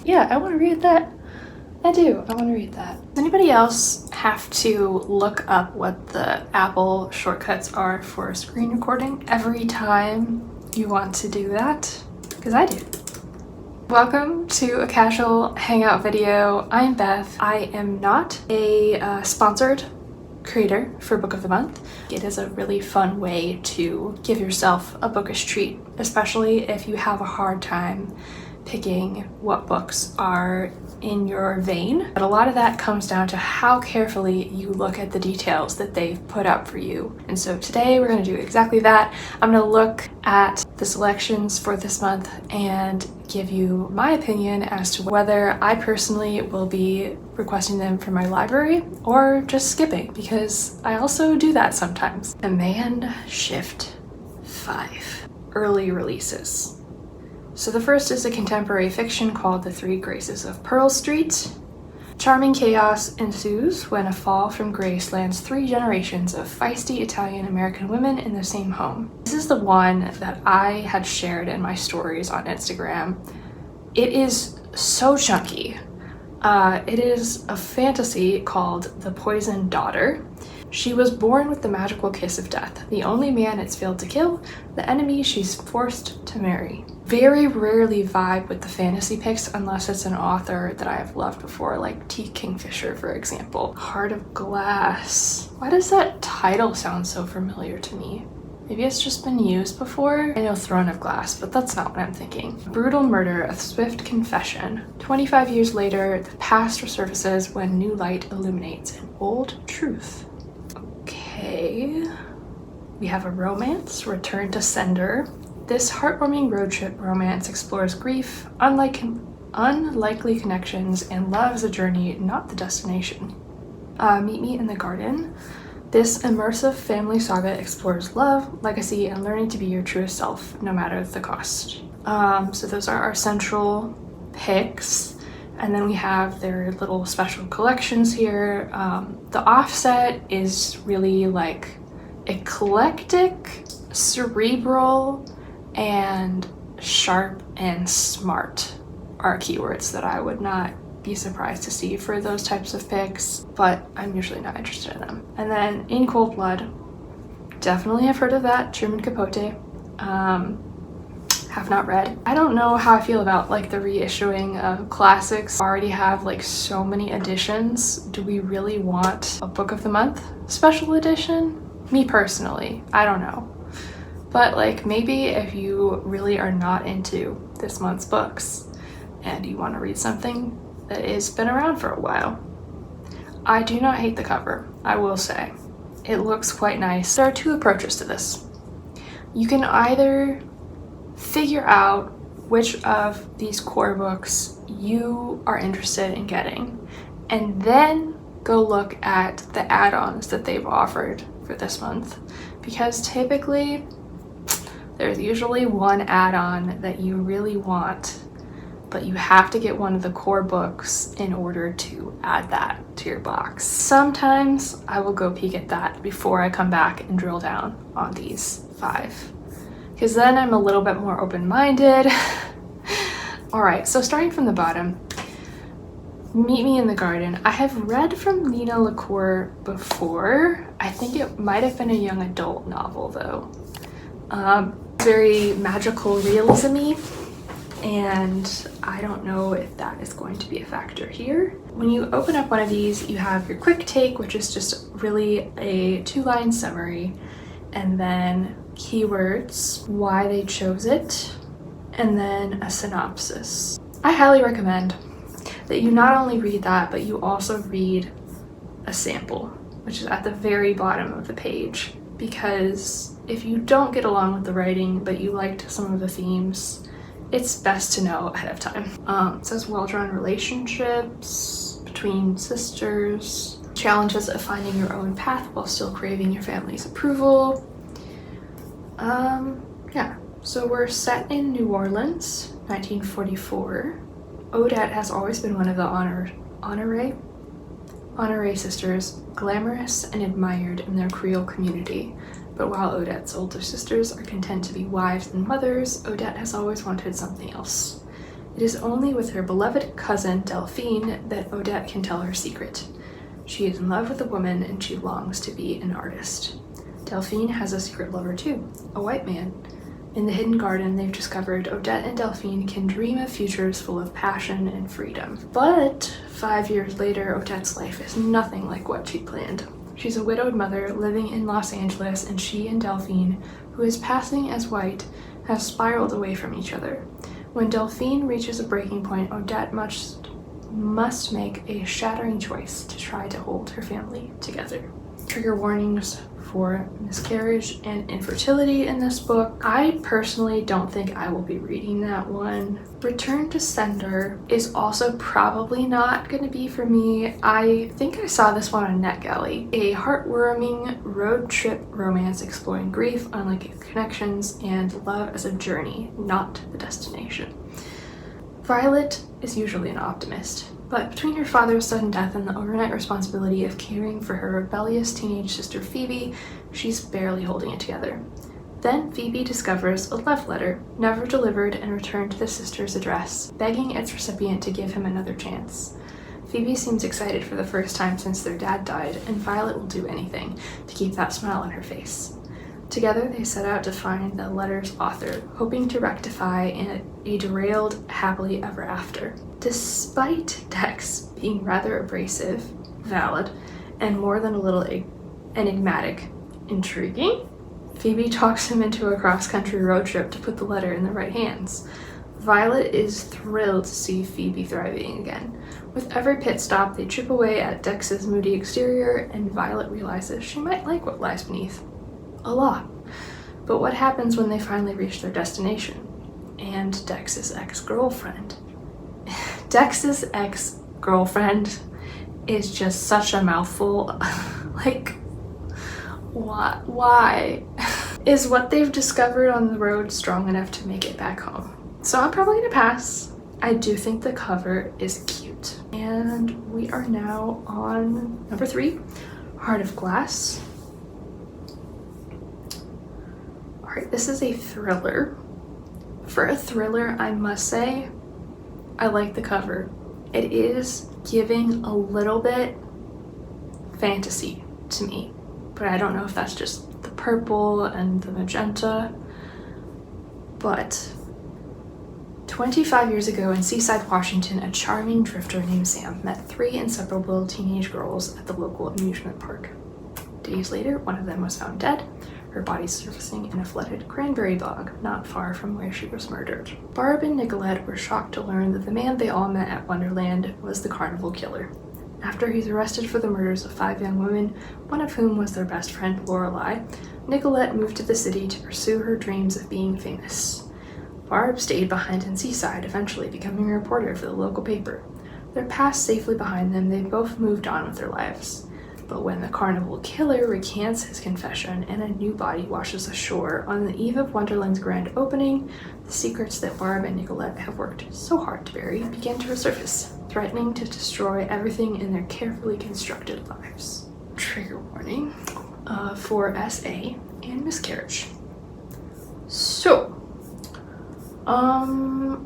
Yeah, I want to read that. I do. I want to read that. Does anybody else have to look up what the Apple shortcuts are for screen recording every time you want to do that? Because I do. Welcome to a casual hangout video. I'm Beth. I am not a sponsored creator for Book of the Month. It is a really fun way to give yourself a bookish treat, especially if you have a hard time picking what books are in your vein. But a lot of that comes down to how carefully you look at the details that they've put up for you. And so today we're going to do exactly that. I'm going to look at the selections for this month and give you my opinion as to whether I personally will be requesting them for my library or just skipping, because I also do that sometimes. Command Shift 5 early releases. So the first is a contemporary fiction called The Three Graces of Pearl Street. Charming chaos ensues when a fall from grace lands 3 generations of feisty Italian-American women in the same home. This is the one that I had shared in my stories on Instagram. It is so chunky. It is a fantasy called The Poisoned Daughter. She was born with the magical kiss of death, the only man it's failed to kill, the enemy she's forced to marry. Very rarely vibe with the fantasy picks unless it's an author that I have loved before, like T. Kingfisher, for example. Heart of Glass. Why does that title sound so familiar to me? Maybe it's just been used before? I know Throne of Glass, but that's not what I'm thinking. Brutal Murder, a Swift Confession. 25 years later, the past resurfaces when new light illuminates an old truth. Okay. We have a romance, Return to Sender. This heartwarming road trip romance explores grief, unlikely connections, and love as a journey, not the destination. Meet Me in the Garden. This immersive family saga explores love, legacy, and learning to be your truest self, no matter the cost. So those are our central picks. And then we have their little special collections here. The offset is really like eclectic, cerebral, and sharp and smart are keywords that I would not be surprised to see for those types of picks, but I'm usually not interested in them. And then In Cold Blood, definitely have heard of that, Truman Capote. Have not read. I don't know how I feel about like the reissuing of classics. I already have like so many editions. Do we really want a Book of the Month special edition? Me personally, I don't know. But like maybe if you really are not into this month's books and you want to read something that has been around for a while. I do not hate the cover, I will say. It looks quite nice. There are 2 approaches to this. You can either figure out which of these core books you are interested in getting and then go look at the add-ons that they've offered for this month, because typically there's usually one add-on that you really want, but you have to get one of the core books in order to add that to your box. Sometimes I will go peek at that before I come back and drill down on these 5, because then I'm a little bit more open-minded. All right, so starting from the bottom, Meet Me in the Garden. I have read from Nina LaCour before. I think it might have been a young adult novel though. Very magical realism-y, and I don't know if that is going to be a factor here. When you open up one of these, you have your quick take, which is just really a 2-line summary, and then keywords, why they chose it, and then a synopsis. I highly recommend that you not only read that, but you also read a sample, which is at the very bottom of the page, because if you don't get along with the writing, but you liked some of the themes, it's best to know ahead of time. It says well-drawn relationships between sisters, challenges of finding your own path while still craving your family's approval. Yeah, so we're set in New Orleans, 1944. Odette has always been one of the Honoré sisters, glamorous and admired in their Creole community. But while Odette's older sisters are content to be wives and mothers, Odette has always wanted something else. It is only with her beloved cousin Delphine that Odette can tell her secret. She is in love with a woman and she longs to be an artist. Delphine has a secret lover too, a white man. In the hidden garden, they've discovered Odette and Delphine can dream of futures full of passion and freedom. But 5 years later, Odette's life is nothing like what she'd planned. She's a widowed mother living in Los Angeles, and she and Delphine, who is passing as white, have spiraled away from each other. When Delphine reaches a breaking point, Odette must make a shattering choice to try to hold her family together. Trigger warnings for miscarriage and infertility in this book. I personally don't think I will be reading that one. Return to Sender is also probably not going to be for me. I think I saw this one on NetGalley. A heartwarming road trip romance exploring grief, unlikely connections, and love as a journey, not the destination. Violet is usually an optimist, but between her father's sudden death and the overnight responsibility of caring for her rebellious teenage sister Phoebe, she's barely holding it together. Then Phoebe discovers a love letter, never delivered and returned to the sister's address, begging its recipient to give him another chance. Phoebe seems excited for the first time since their dad died, and Violet will do anything to keep that smile on her face. Together, they set out to find the letter's author, hoping to rectify a derailed happily ever after. Despite Dex being rather abrasive, valid, and more than a little enigmatic, intriguing, Phoebe talks him into a cross-country road trip to put the letter in the right hands. Violet is thrilled to see Phoebe thriving again. With every pit stop, they chip away at Dex's moody exterior, and Violet realizes she might like what lies beneath. A lot. But what happens when they finally reach their destination? And Dex's ex-girlfriend. Dex's ex-girlfriend is just such a mouthful. Like, why? Is what they've discovered on the road strong enough to make it back home? So I'm probably gonna pass. I do think the cover is cute. And we are now on number 3, Heart of Glass. Alright, this is a thriller. For a thriller, I must say, I like the cover. It is giving a little bit fantasy to me, but I don't know if that's just the purple and the magenta. But 25 years ago in Seaside, Washington, a charming drifter named Sam met 3 inseparable teenage girls at the local amusement park. Days later, one of them was found dead, her body surfacing in a flooded cranberry bog not far from where she was murdered. Barb and Nicolette were shocked to learn that the man they all met at Wonderland was the carnival killer. After he's arrested for the murders of 5 young women, one of whom was their best friend Lorelei, Nicolette moved to the city to pursue her dreams of being famous. Barb stayed behind in Seaside, eventually becoming a reporter for the local paper. Their past safely behind them, they both moved on with their lives. But when the carnival killer recants his confession and a new body washes ashore on the eve of Wonderland's grand opening, the secrets that Barb and Nicolette have worked so hard to bury begin to resurface, threatening to destroy everything in their carefully constructed lives. Trigger warning for SA and miscarriage. So,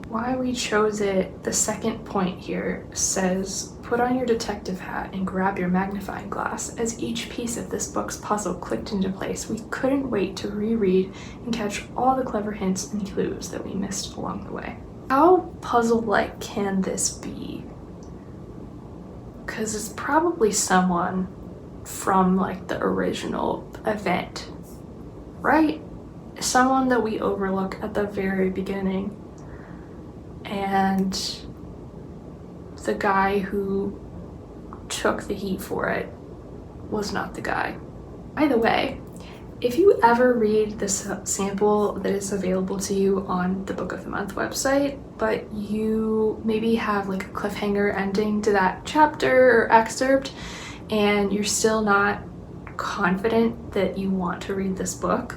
why we chose it, the second point here says, put on your detective hat and grab your magnifying glass. As each piece of this book's puzzle clicked into place, we couldn't wait to reread and catch all the clever hints and clues that we missed along the way. How puzzle-like can this be? Because it's probably someone from like the original event, right? Someone that we overlook at the very beginning, and the guy who took the heat for it was not the guy. Either way, if you ever read this sample that is available to you on the Book of the Month website, but you maybe have like a cliffhanger ending to that chapter or excerpt, and you're still not confident that you want to read this book,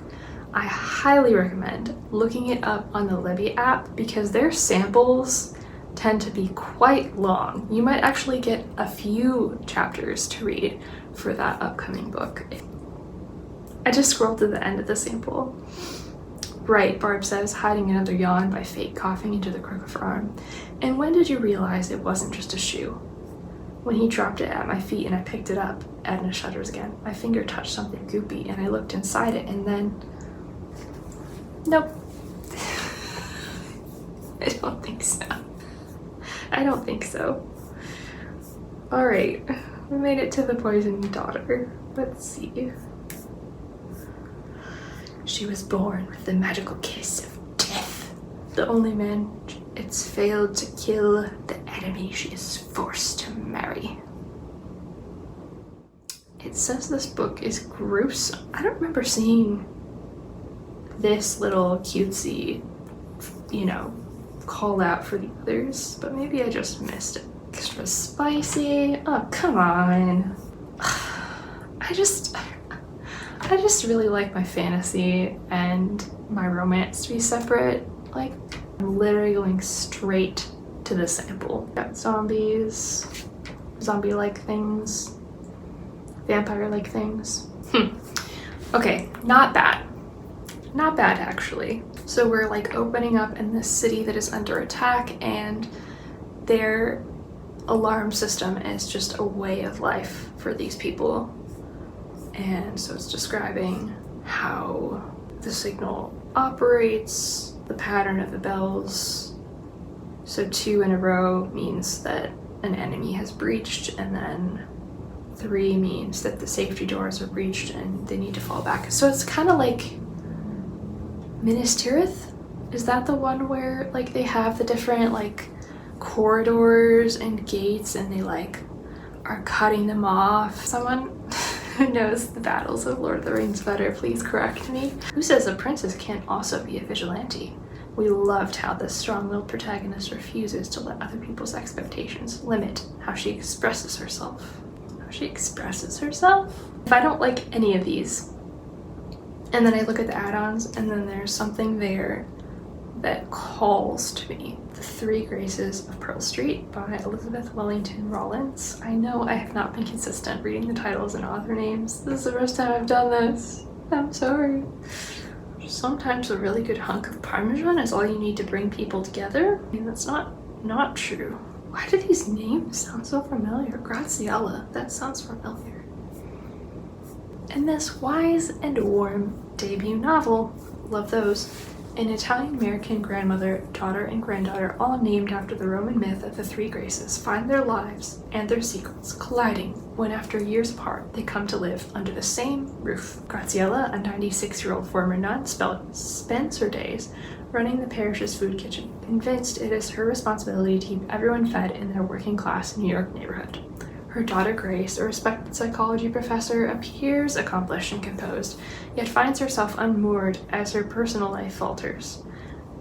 I highly recommend looking it up on the Libby app, because their samples tend to be quite long. You might actually get a few chapters to read for that upcoming book. I just scrolled to the end of the sample. Right, Barb says, hiding another yawn by fake coughing into the crook of her arm. And when did you realize it wasn't just a shoe? When he dropped it at my feet and I picked it up, Edna shudders again. My finger touched something goopy and I looked inside it and then... Nope. I don't think so. I don't think so. Alright, we made it to the poisoned daughter. Let's see. She was born with the magical kiss of death. The only man it's failed to kill, the enemy she is forced to marry. It says this book is gruesome. I don't remember seeing this little cutesy, you know, call out for the others, but maybe I just missed it. Extra spicy. Oh, come on. I just really like my fantasy and my romance to be separate. Like, I'm literally going straight to the sample. Got zombies, zombie-like things, vampire-like things. Okay, not bad. Not bad, actually. So we're like opening up in this city that is under attack, and their alarm system is just a way of life for these people. And so it's describing how the signal operates, the pattern of the bells. So 2 in a row means that an enemy has breached, and then 3 means that the safety doors are breached and they need to fall back. So it's kind of like Minas Tirith? Is that the one where like they have the different like corridors and gates and they like are cutting them off? Someone who knows the battles of Lord of the Rings better, please correct me. Who says a princess can't also be a vigilante? We loved how the strong-willed protagonist refuses to let other people's expectations limit how she expresses herself. How she expresses herself? If I don't like any of these, and then I look at the add-ons, and then there's something there that calls to me. The Three Graces of Pearl Street by Elizabeth Wellington Rollins. I know I have not been consistent reading the titles and author names. This is the first time I've done this. I'm sorry. Sometimes a really good hunk of Parmesan is all you need to bring people together. I mean, that's not true. Why do these names sound so familiar? Graziella, that sounds familiar. And this wise and warm debut novel, love those. An Italian-American grandmother, daughter, and granddaughter, all named after the Roman myth of the Three Graces, find their lives and their secrets colliding when, after years apart, they come to live under the same roof. Graziella, a 96-year-old former nun, spends her days running the parish's food kitchen, convinced it is her responsibility to keep everyone fed in their working-class New York neighborhood. Her daughter Grace, a respected psychology professor, appears accomplished and composed, yet finds herself unmoored as her personal life falters.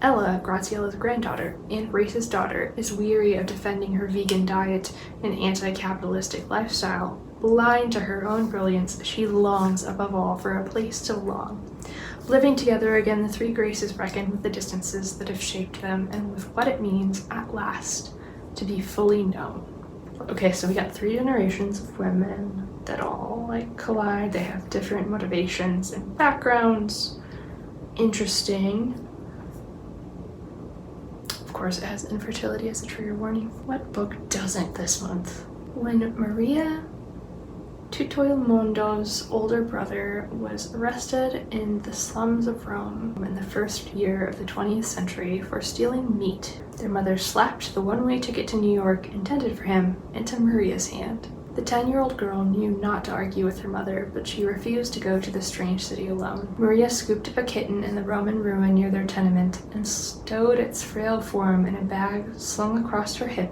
Ella, Graziella's granddaughter and Grace's daughter, is weary of defending her vegan diet and anti-capitalistic lifestyle. Blind to her own brilliance, she longs above all for a place to belong. Living together again, the Three Graces reckon with the distances that have shaped them and with what it means, at last, to be fully known. Okay, so we got 3 generations of women that all like collide. They have different motivations and backgrounds. Interesting. Of course, it has infertility as a trigger warning. What book doesn't this month? When Maria Tuttoilmondo's older brother was arrested in the slums of Rome in the first year of the 20th century for stealing meat, their mother slapped the one-way ticket to New York intended for him into Maria's hand. The 10-year-old girl knew not to argue with her mother, but she refused to go to the strange city alone. Maria scooped up a kitten in the Roman ruin near their tenement and stowed its frail form in a bag slung across her hip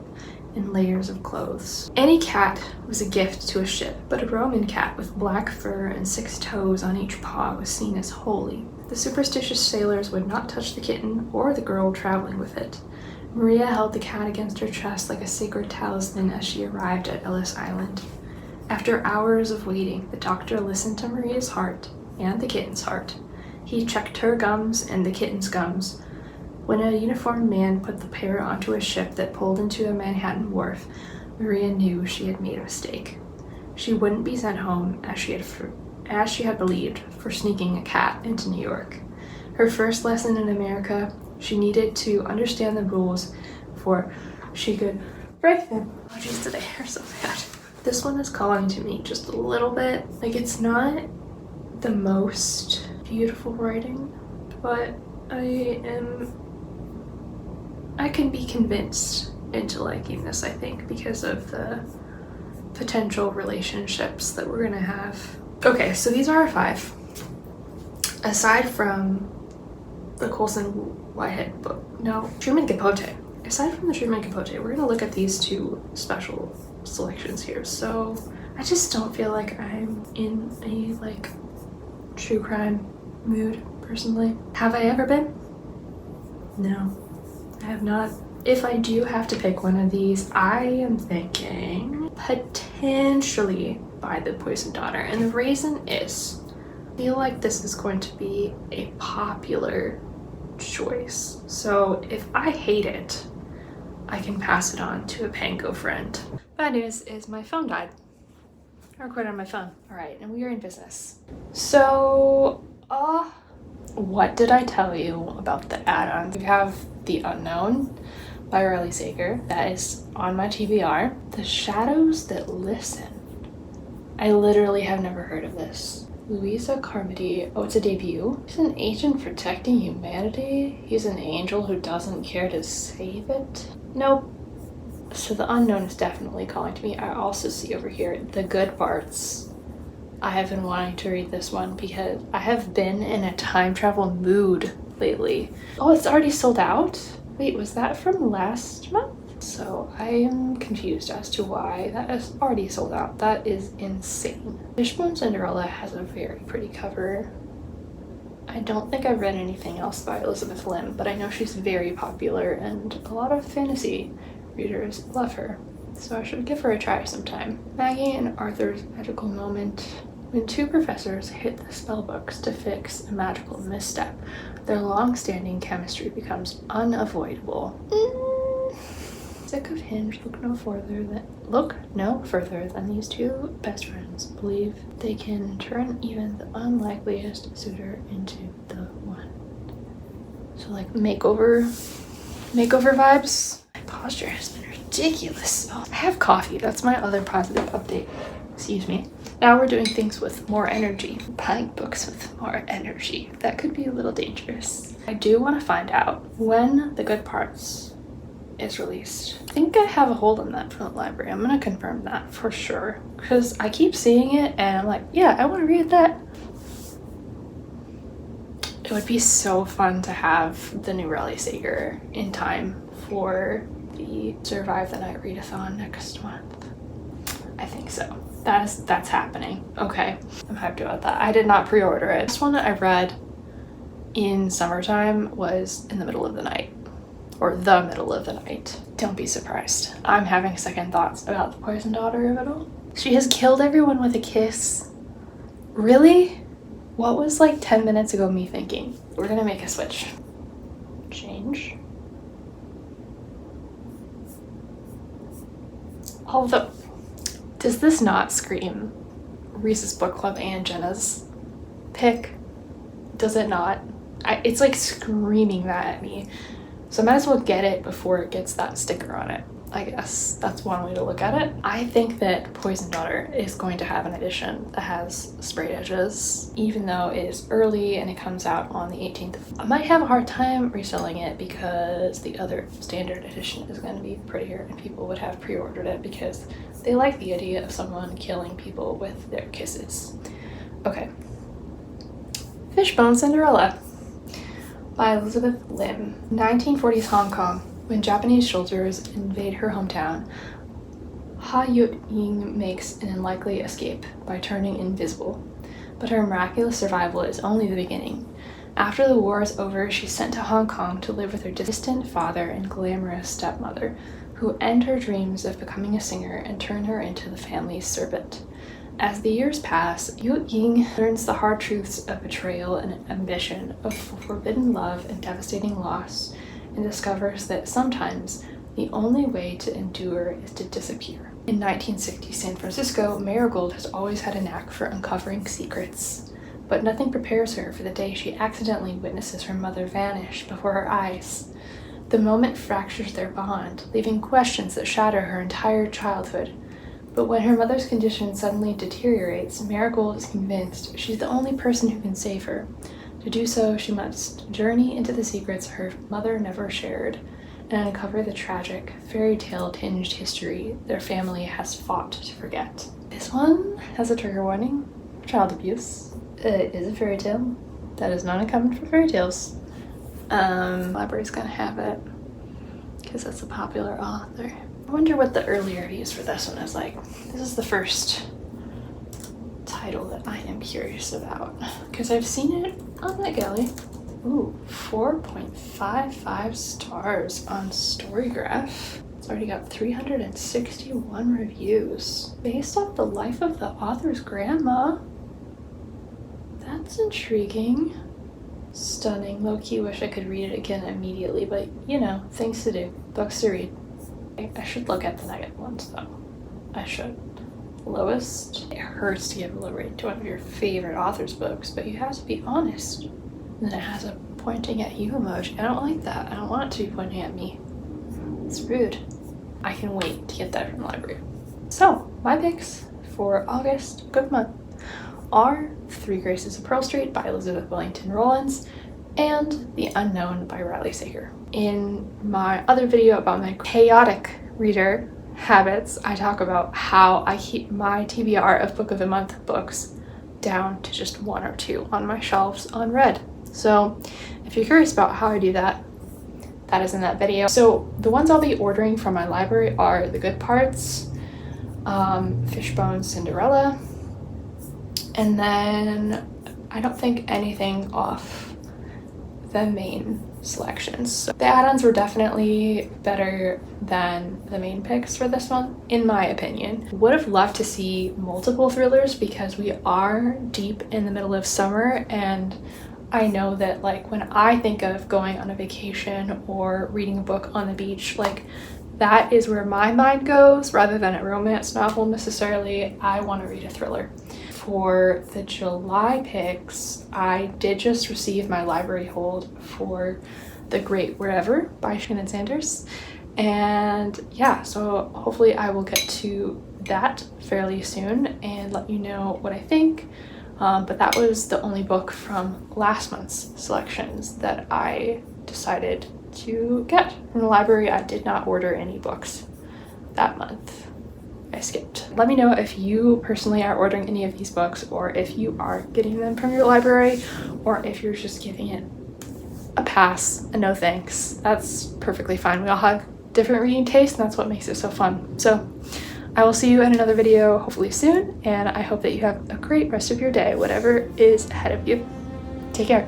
in layers of clothes. Any cat was a gift to a ship, but a Roman cat with black fur and 6 toes on each paw was seen as holy. The superstitious sailors would not touch the kitten or the girl traveling with it. Maria held the cat against her chest like a sacred talisman as she arrived at Ellis Island. After hours of waiting, the doctor listened to Maria's heart and the kitten's heart. He checked her gums and the kitten's gums. When a uniformed man put the pair onto a ship that pulled into a Manhattan wharf, Maria knew she had made a mistake. She wouldn't be sent home as she had believed for sneaking a cat into New York. her first lesson in America. She needed to understand the rules before she could break them. Oh jeez, today hair so bad. This one is calling to me just a little bit. Like, it's not the most beautiful writing, but I can be convinced into liking this, I think, because of the potential relationships that we're gonna have. Okay, so these are our 5. Aside from the Coulson Whitehead book, no, Truman Capote. Aside from the Truman Capote, we're gonna look at these 2 special selections here. So I just don't feel like I'm in a like true crime mood personally. Have I ever been? No, I have not. If I do have to pick one of these, I am thinking potentially By the Poisoned Daughter. And the reason is, I feel like this is going to be a popular choice. So if I hate it, I can pass it on to a Pango friend. Bad news is my phone died. I recorded on my phone. All right, and we are in business. So, what did I tell you about the add-ons? We have The Unknown by Riley Sager. That is on my TBR. The Shadows That Listen. I literally have never heard of this. Louisa Carmody. Oh, it's a debut. He's an agent protecting humanity. He's an angel who doesn't care to save it. Nope. So The Unknown is definitely calling to me. I also see over here The Good Parts. I have been wanting to read this one because I have been in a time travel mood lately. Oh, it's already sold out? Wait, was that from last month? So I am confused as to why that is already sold out. That is insane. Fishbone Cinderella has a very pretty cover. I don't think I've read anything else by Elizabeth Lim, but I know she's very popular and a lot of fantasy readers love her. So I should give her a try sometime. Maggie and Arthur's Magical Moment. When 2 professors hit the spell books to fix a magical misstep, their long-standing chemistry becomes unavoidable. Sick of Hinge, look no further than these 2 best friends believe they can turn even the unlikeliest suitor into the one. So like makeover vibes. My posture has been ridiculous. Oh, I have coffee. That's my other positive update. Excuse me. Now we're doing things with more energy. Buying books with more energy. That could be a little dangerous. I do want to find out when The Good Parts is released. I think I have a hold on that from the library. I'm gonna confirm that for sure because I keep seeing it and I'm like, yeah, I want to read that. It would be so fun to have the new Riley Sager in time for the Survive the Night readathon next month. I think so. That's happening. Okay, I'm hyped about that. I did not pre-order it. This one that I read in summertime was In the Middle of the Night. Or The Middle of the Night. Don't be surprised. I'm having second thoughts about the Poisoned Daughter of it all. She has killed everyone with a kiss. Really? What was like 10 minutes ago me thinking? We're gonna make a switch. Change. Although, does this not scream Reese's Book Club and Jenna's pick? Does it not? It's like screaming that at me. So I might as well get it before it gets that sticker on it. I guess that's one way to look at it. I think that Poisoned Daughter is going to have an edition that has sprayed edges, even though it is early and it comes out on the 18th. I might have a hard time reselling it because the other standard edition is going to be prettier and people would have pre-ordered it because they like the idea of someone killing people with their kisses. Okay. Fishbone Cinderella by Elizabeth Lim. 1940s Hong Kong. When Japanese soldiers invade her hometown, Ha Yut-ying makes an unlikely escape by turning invisible. But her miraculous survival is only the beginning. After the war is over, she's sent to Hong Kong to live with her distant father and glamorous stepmother, who end her dreams of becoming a singer and turn her into the family's servant. As the years pass, Yut-ying learns the hard truths of betrayal and ambition, of forbidden love and devastating loss, and discovers that sometimes the only way to endure is to disappear. In 1960 San Francisco, Marigold has always had a knack for uncovering secrets. but nothing prepares her for the day she accidentally witnesses her mother vanish before her eyes. The moment fractures their bond, leaving questions that shatter her entire childhood. But when her mother's condition suddenly deteriorates, Marigold is convinced she's the only person who can save her. To do so, she must journey into the secrets her mother never shared and uncover the tragic, fairy tale-tinged history their family has fought to forget. This one has a trigger warning: child abuse. It is a fairy tale. That is not uncommon for fairy tales. Library's gonna have it because that's a popular author. I wonder what the early reviews for this one is like. This is the first title that I am curious about because I've seen it on NetGalley. Ooh, 4.55 stars on Storygraph. It's already got 361 reviews. Based off the life of the author's grandma. That's intriguing. Stunning. Low-key wish I could read it again immediately, but you know, things to do. Books to read. I should look at the negative ones though. I should. Lowest. It hurts to give a low rate to one of your favorite author's books, but you have to be honest. And then it has a pointing at you emoji. I don't like that. I don't want it to be pointing at me. It's rude. I can wait to get that from the library. So, my picks for August, good month, are Three Graces of Pearl Street by Elizabeth Wellington Rollins and The Unknown by Riley Sager. In my other video about my chaotic reader habits, I talk about how I keep my TBR of Book of the Month books down to just 1 or 2 on my shelves unread. So if you're curious about how I do that, that is in that video. So the ones I'll be ordering from my library are The Good Parts, Fishbone Cinderella, and then I don't think anything off the main selections. So the add-ons were definitely better than the main picks for this one, in my opinion. Would have loved to see multiple thrillers because we are deep in the middle of summer, and I know that like when I think of going on a vacation or reading a book on the beach, like that is where my mind goes rather than a romance novel necessarily. I want to read a thriller. For the July picks, I did just receive my library hold for The Great Wherever by Shannon Sanders. And yeah, so hopefully I will get to that fairly soon and let you know what I think. But that was the only book from last month's selections that I decided to get from the library. I did not order any books that month. I skipped. Let me know if you personally are ordering any of these books, or if you are getting them from your library, or if you're just giving it a pass, a no thanks. That's perfectly fine. We all have different reading tastes, and that's what makes it so fun. So I will see you in another video hopefully soon, and I hope that you have a great rest of your day, whatever is ahead of you. Take care.